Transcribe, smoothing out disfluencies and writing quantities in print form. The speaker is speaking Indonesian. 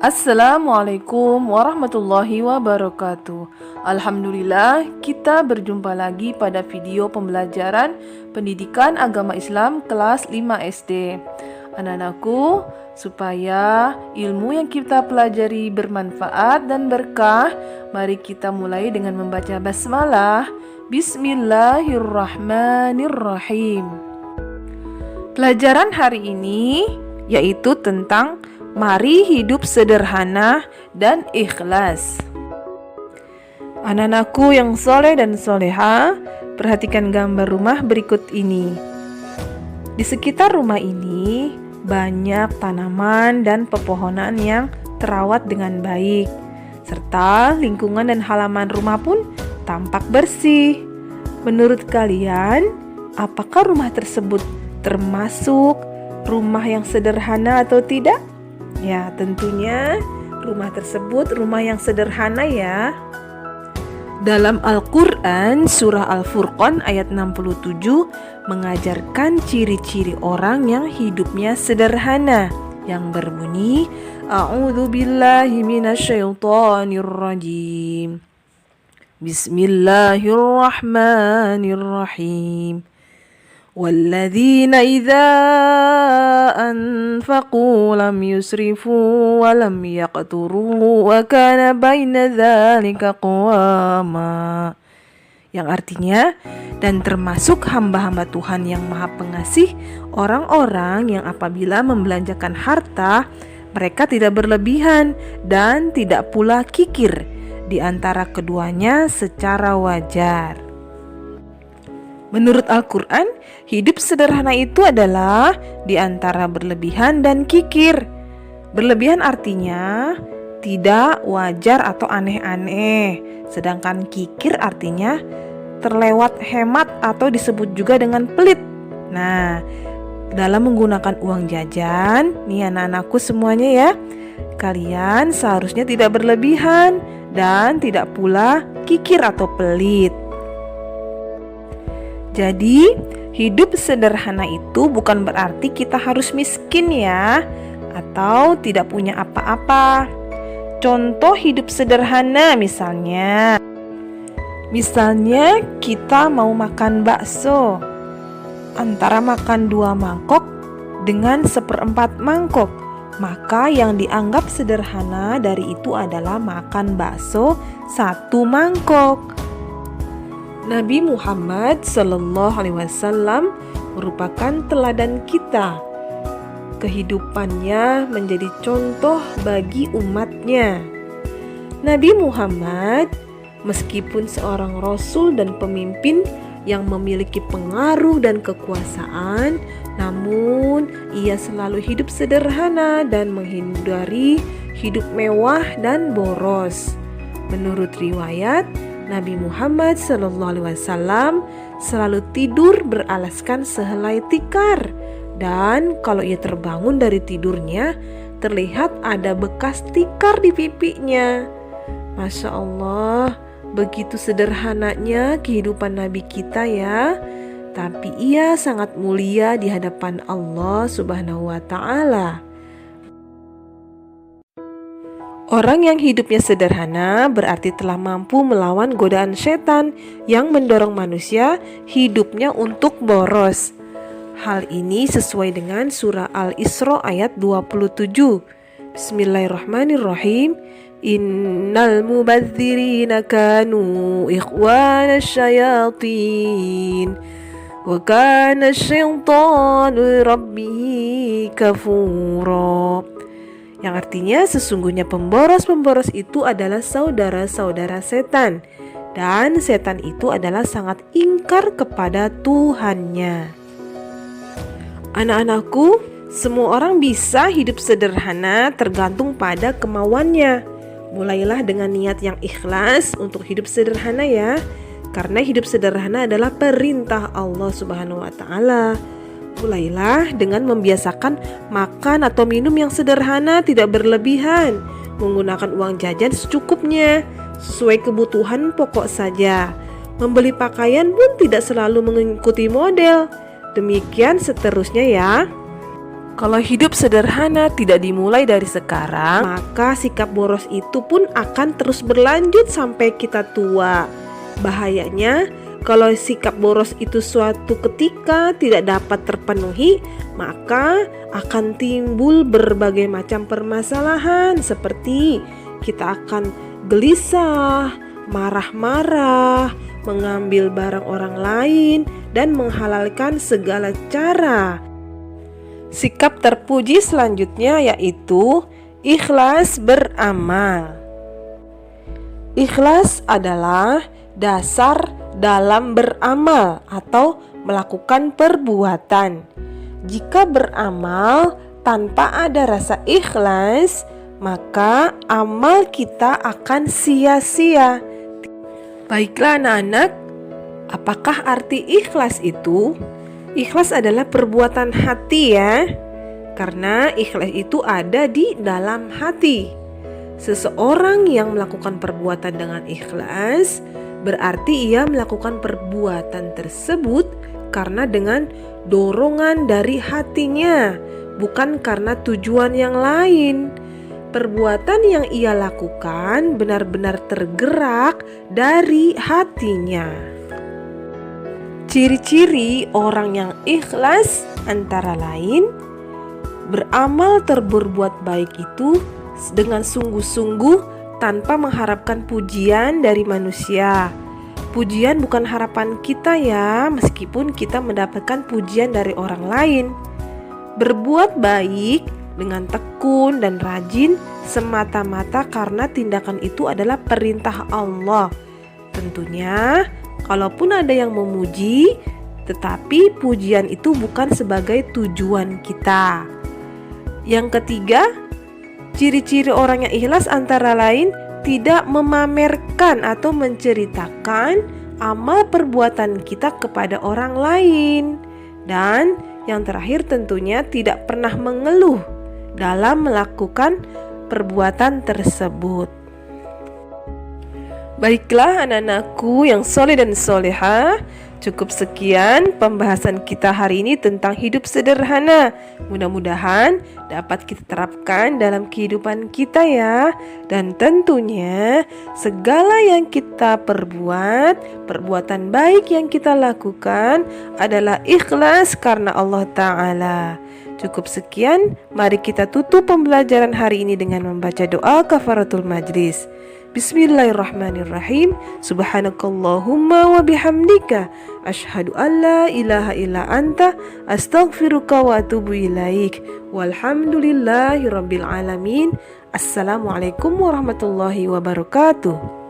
Assalamualaikum warahmatullahi wabarakatuh. Alhamdulillah, kita berjumpa lagi pada video pembelajaran pendidikan agama Islam kelas 5 SD. Anak-anakku, supaya ilmu yang kita pelajari bermanfaat dan berkah, mari kita mulai dengan membaca basmalah. Bismillahirrahmanirrahim. Pelajaran hari ini yaitu tentang mari hidup sederhana dan ikhlas. Anak-anakku yang soleh dan soleha, perhatikan gambar rumah berikut ini. Di sekitar rumah ini banyak tanaman dan pepohonan yang terawat dengan baik, serta lingkungan dan halaman rumah pun tampak bersih. Menurut kalian, apakah rumah tersebut termasuk rumah yang sederhana atau tidak? Ya, tentunya rumah tersebut rumah yang sederhana ya. Dalam Al-Quran, surah Al-Furqan ayat 67 mengajarkan ciri-ciri orang yang hidupnya sederhana, yang berbunyi, A'udzu billahi minasyaitonir rajim. Bismillahirrahmanirrahim. وَالَّذِينَ إِذَا أَنفَقُوا لَمْ يُسْرِفُوا وَلَمْ يَقْتُرُوا وَكَانَ بَيْنَ ذَلِكَ قَوَامًا. Yang artinya, dan termasuk hamba-hamba Tuhan yang Maha Pengasih, orang-orang yang apabila membelanjakan harta, mereka tidak berlebihan dan tidak pula kikir di antara keduanya secara wajar. Menurut Al-Quran, hidup sederhana itu adalah di antara berlebihan dan kikir. Berlebihan artinya tidak wajar atau aneh-aneh, sedangkan kikir artinya terlewat hemat atau disebut juga dengan pelit. Nah, dalam menggunakan uang jajan, nih anak-anakku semuanya ya, kalian seharusnya tidak berlebihan dan tidak pula kikir atau pelit. Jadi, hidup sederhana itu bukan berarti kita harus miskin ya, atau tidak punya apa-apa. Contoh hidup sederhana misalnya kita mau makan bakso, antara makan 2 mangkok dengan 1/4 mangkok, maka yang dianggap sederhana dari itu adalah makan bakso 1 mangkok. Nabi Muhammad SAW merupakan teladan kita. Kehidupannya menjadi contoh bagi umatnya. Nabi Muhammad, meskipun seorang rasul dan pemimpin yang memiliki pengaruh dan kekuasaan, namun ia selalu hidup sederhana dan menghindari hidup mewah dan boros. Menurut riwayat, Nabi Muhammad SAW selalu tidur beralaskan sehelai tikar, dan kalau ia terbangun dari tidurnya terlihat ada bekas tikar di pipinya. Masya Allah, begitu sederhananya kehidupan Nabi kita ya, tapi ia sangat mulia di hadapan Allah Subhanahu wa Ta'ala. Orang yang hidupnya sederhana berarti telah mampu melawan godaan setan yang mendorong manusia hidupnya untuk boros. Hal ini sesuai dengan surah Al-Isra ayat 27. Bismillahirrahmanirrahim. Innal mubadzirina kanu ikhwana syayatin wa kana syaitanu rabbihi kafura. Yang artinya sesungguhnya pemboros-pemboros itu adalah saudara-saudara setan, dan setan itu adalah sangat ingkar kepada Tuhannya. Anak-anakku, semua orang bisa hidup sederhana tergantung pada kemauannya. Mulailah dengan niat yang ikhlas untuk hidup sederhana ya, karena hidup sederhana adalah perintah Allah Subhanahu wa Ta'ala. Mulailah dengan membiasakan makan atau minum yang sederhana, tidak berlebihan, menggunakan uang jajan secukupnya, sesuai kebutuhan pokok saja. Membeli pakaian pun tidak selalu mengikuti model. Demikian seterusnya ya. Kalau hidup sederhana tidak dimulai dari sekarang, maka sikap boros itu pun akan terus berlanjut sampai kita tua. Bahayanya, kalau sikap boros itu suatu ketika tidak dapat terpenuhi, maka akan timbul berbagai macam permasalahan seperti kita akan gelisah, marah-marah, mengambil barang orang lain, dan menghalalkan segala cara. Sikap terpuji selanjutnya yaitu ikhlas beramal. Ikhlas adalah dasar dalam beramal atau melakukan perbuatan. Jika beramal tanpa ada rasa ikhlas, maka amal kita akan sia-sia. Baiklah anak-anak, apakah arti ikhlas itu? Ikhlas adalah perbuatan hati ya, karena ikhlas itu ada di dalam hati. Seseorang yang melakukan perbuatan dengan ikhlas berarti ia melakukan perbuatan tersebut karena dengan dorongan dari hatinya, bukan karena tujuan yang lain. Perbuatan yang ia lakukan benar-benar tergerak dari hatinya. Ciri-ciri orang yang ikhlas antara lain beramal berbuat baik itu dengan sungguh-sungguh tanpa mengharapkan pujian dari manusia. Pujian bukan harapan kita ya, meskipun kita mendapatkan pujian dari orang lain. Berbuat baik dengan tekun dan rajin semata-mata karena tindakan itu adalah perintah Allah. Tentunya kalaupun ada yang memuji, tetapi pujian itu bukan sebagai tujuan kita. Yang ketiga, ciri-ciri orang yang ikhlas antara lain tidak memamerkan atau menceritakan amal perbuatan kita kepada orang lain. Dan yang terakhir tentunya tidak pernah mengeluh dalam melakukan perbuatan tersebut. Baiklah anak-anakku yang soleh dan soleha, cukup sekian pembahasan kita hari ini tentang hidup sederhana. Mudah-mudahan dapat kita terapkan dalam kehidupan kita ya. Dan tentunya segala yang kita perbuat, perbuatan baik yang kita lakukan adalah ikhlas karena Allah Ta'ala. Cukup sekian, mari kita tutup pembelajaran hari ini dengan membaca doa kafaratul majlis. Bismillahirrahmanirrahim. Subhanakallahumma wa bihamdika asyhadu an la ilaha illa anta astaghfiruka wa atubu ilaik. Walhamdulillahirabbil alamin. Assalamualaikum warahmatullahi wabarakatuh.